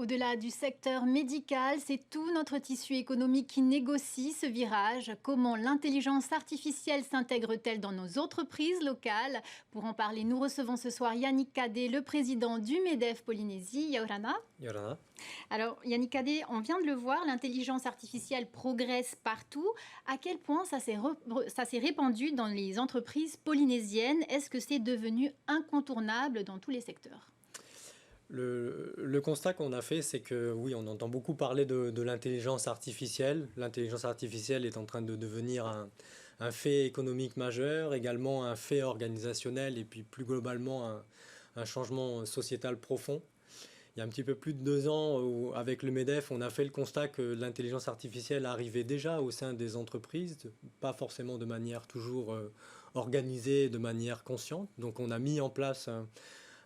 Au-delà du secteur médical, c'est tout notre tissu économique qui négocie ce virage. Comment l'intelligence artificielle s'intègre-t-elle dans nos entreprises locales? Pour en parler, nous recevons ce soir Yannick Cadet, le président du MEDEF Polynésie. Yaurana. Yorana. Alors Yannick Cadet, on vient de le voir, l'intelligence artificielle progresse partout. À quel point ça s'est répandu dans les entreprises polynésiennes? Est-ce que c'est devenu incontournable dans tous les secteurs? Le constat qu'on a fait, c'est que oui, on entend beaucoup parler de l'intelligence artificielle. L'intelligence artificielle est en train de devenir un fait économique majeur, également un fait organisationnel et puis plus globalement un changement sociétal profond. Il y a un petit peu plus de 2 ans, avec le MEDEF, on a fait le constat que l'intelligence artificielle arrivait déjà au sein des entreprises, pas forcément de manière toujours organisée, de manière consciente. Donc on a mis en place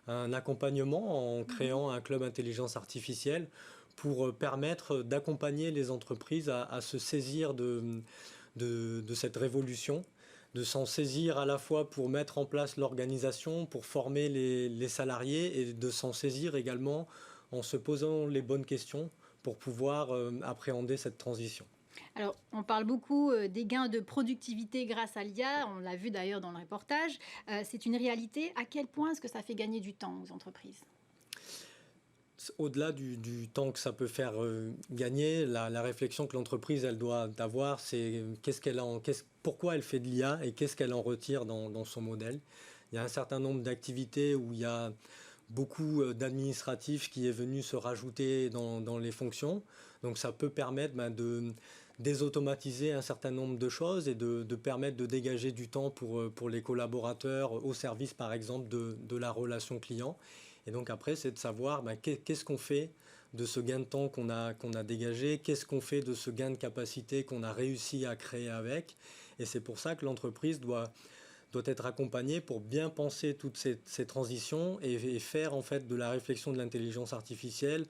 un accompagnement en créant un club intelligence artificielle pour permettre d'accompagner les entreprises à se saisir de cette révolution, de s'en saisir à la fois pour mettre en place l'organisation, pour former les salariés et de s'en saisir également en se posant les bonnes questions pour pouvoir appréhender cette transition. Alors, on parle beaucoup des gains de productivité grâce à l'IA, on l'a vu d'ailleurs dans le reportage. C'est une réalité. À quel point est-ce que ça fait gagner du temps aux entreprises? Au-delà du temps que ça peut faire gagner, la réflexion que l'entreprise elle doit avoir, c'est pourquoi elle fait de l'IA et qu'est-ce qu'elle en retire dans son modèle. Il y a un certain nombre d'activités où il y a beaucoup d'administratifs qui est venu se rajouter dans les fonctions. Donc ça peut permettre de désautomatiser un certain nombre de choses et de permettre de dégager du temps pour les collaborateurs au service par exemple de la relation client. Et donc après, c'est de savoir qu'est-ce qu'on fait de ce gain de temps qu'on a dégagé, qu'est-ce qu'on fait de ce gain de capacité qu'on a réussi à créer avec. Et c'est pour ça que l'entreprise doit être accompagnée pour bien penser toutes ces transitions et faire en fait de la réflexion de l'intelligence artificielle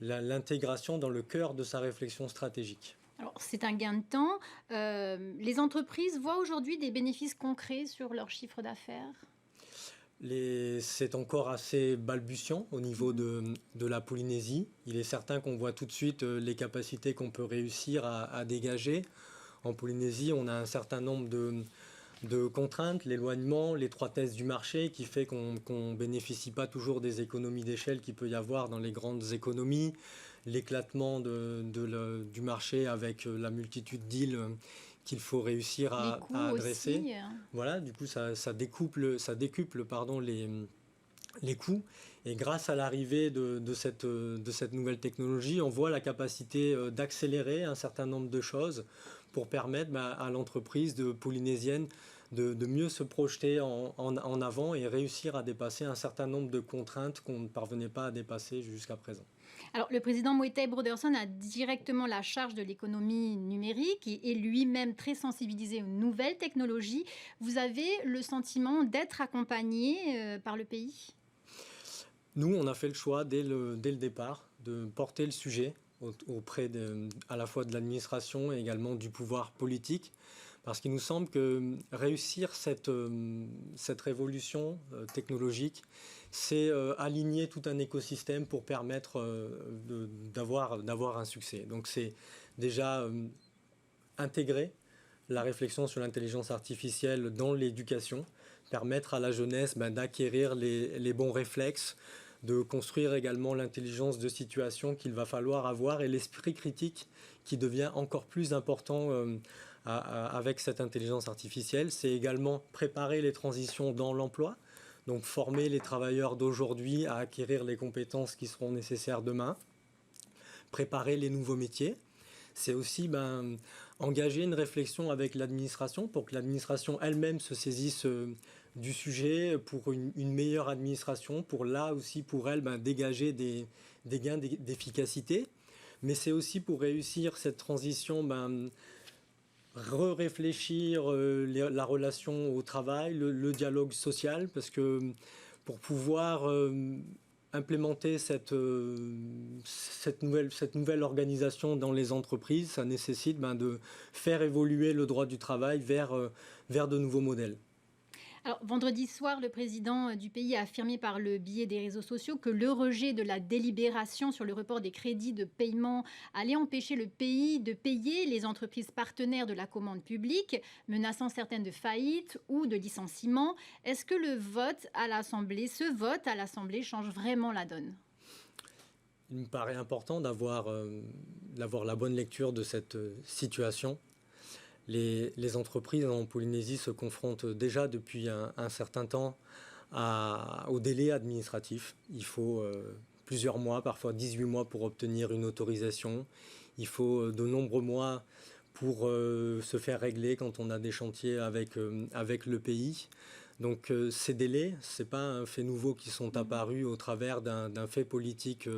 l'intégration dans le cœur de sa réflexion stratégique. Alors, c'est un gain de temps. Les entreprises voient aujourd'hui des bénéfices concrets sur leur chiffre d'affaires. C'est encore assez balbutiant au niveau de la Polynésie. Il est certain qu'on voit tout de suite les capacités qu'on peut réussir à dégager. En Polynésie, on a un certain nombre de contraintes, l'éloignement, l'étroitesse du marché qui fait qu'on ne bénéficie pas toujours des économies d'échelle qu'il peut y avoir dans les grandes économies, l'éclatement du marché avec la multitude d'îles qu'il faut réussir Les à coûts adresser. aussi. Voilà, du coup, ça décuple pardon, les coûts. Et grâce à l'arrivée de cette nouvelle technologie, on voit la capacité d'accélérer un certain nombre de choses pour permettre à l'entreprise polynésienne de mieux se projeter en avant et réussir à dépasser un certain nombre de contraintes qu'on ne parvenait pas à dépasser jusqu'à présent. Alors, le président Moïse Broderson a directement la charge de l'économie numérique et est lui-même très sensibilisé aux nouvelles technologies. Vous avez le sentiment d'être accompagné par le pays? Nous, on a fait le choix dès le départ de porter le sujet auprès à la fois de l'administration et également du pouvoir politique, parce qu'il nous semble que réussir cette révolution technologique, c'est aligner tout un écosystème pour permettre d'avoir un succès. Donc c'est déjà intégrer la réflexion sur l'intelligence artificielle dans l'éducation, permettre à la jeunesse d'acquérir les bons réflexes, de construire également l'intelligence de situation qu'il va falloir avoir et l'esprit critique qui devient encore plus important avec cette intelligence artificielle. C'est également préparer les transitions dans l'emploi, donc former les travailleurs d'aujourd'hui à acquérir les compétences qui seront nécessaires demain, préparer les nouveaux métiers. C'est aussi engager une réflexion avec l'administration pour que l'administration elle-même se saisisse du sujet pour une meilleure administration, pour là aussi pour elle dégager des gains d'efficacité. Mais c'est aussi pour réussir cette transition, réfléchir la relation au travail, le dialogue social, parce que pour pouvoir implémenter cette nouvelle organisation dans les entreprises, ça nécessite de faire évoluer le droit du travail vers de nouveaux modèles. Alors, vendredi soir, le président du pays a affirmé par le biais des réseaux sociaux que le rejet de la délibération sur le report des crédits de paiement allait empêcher le pays de payer les entreprises partenaires de la commande publique, menaçant certaines de faillite ou de licenciement. Est-ce que ce vote à l'Assemblée change vraiment la donne? Il me paraît important d'avoir la bonne lecture de cette situation. Les entreprises en Polynésie se confrontent déjà depuis un certain temps au délai administratif. Il faut plusieurs mois, parfois 18 mois pour obtenir une autorisation. Il faut de nombreux mois pour se faire régler quand on a des chantiers avec le pays. Donc ces délais, ce n'est pas un fait nouveau qui sont apparus au travers d'un fait politique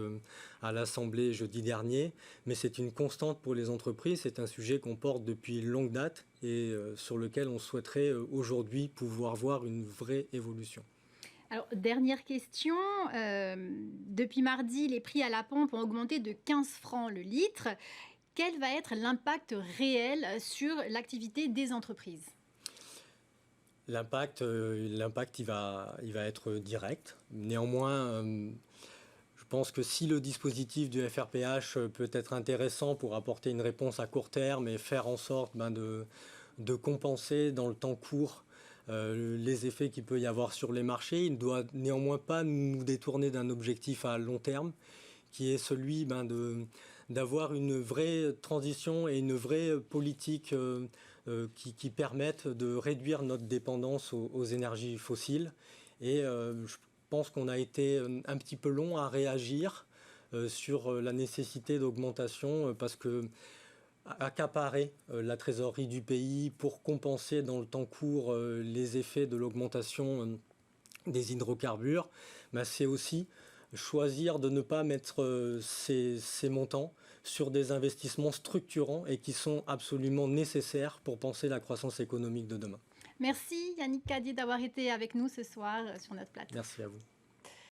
à l'Assemblée jeudi dernier, mais c'est une constante pour les entreprises, c'est un sujet qu'on porte depuis longue date et sur lequel on souhaiterait aujourd'hui pouvoir voir une vraie évolution. Alors, dernière question. Depuis mardi, les prix à la pompe ont augmenté de 15 francs le litre. Quel va être l'impact réel sur l'activité des entreprises? L'impact, il va être direct. Néanmoins, je pense que si le dispositif du FRPH peut être intéressant pour apporter une réponse à court terme et faire en sorte de compenser dans le temps court les effets qu'il peut y avoir sur les marchés, il ne doit néanmoins pas nous détourner d'un objectif à long terme, qui est celui d'avoir une vraie transition et une vraie politique qui permettent de réduire notre dépendance aux énergies fossiles. Et je pense qu'on a été un petit peu long à réagir sur la nécessité d'augmentation parce que accaparer la trésorerie du pays pour compenser dans le temps court les effets de l'augmentation des hydrocarbures, c'est aussi choisir de ne pas mettre ces montants sur des investissements structurants et qui sont absolument nécessaires pour penser la croissance économique de demain. Merci Yannick Cadier d'avoir été avec nous ce soir sur notre plateau. Merci à vous.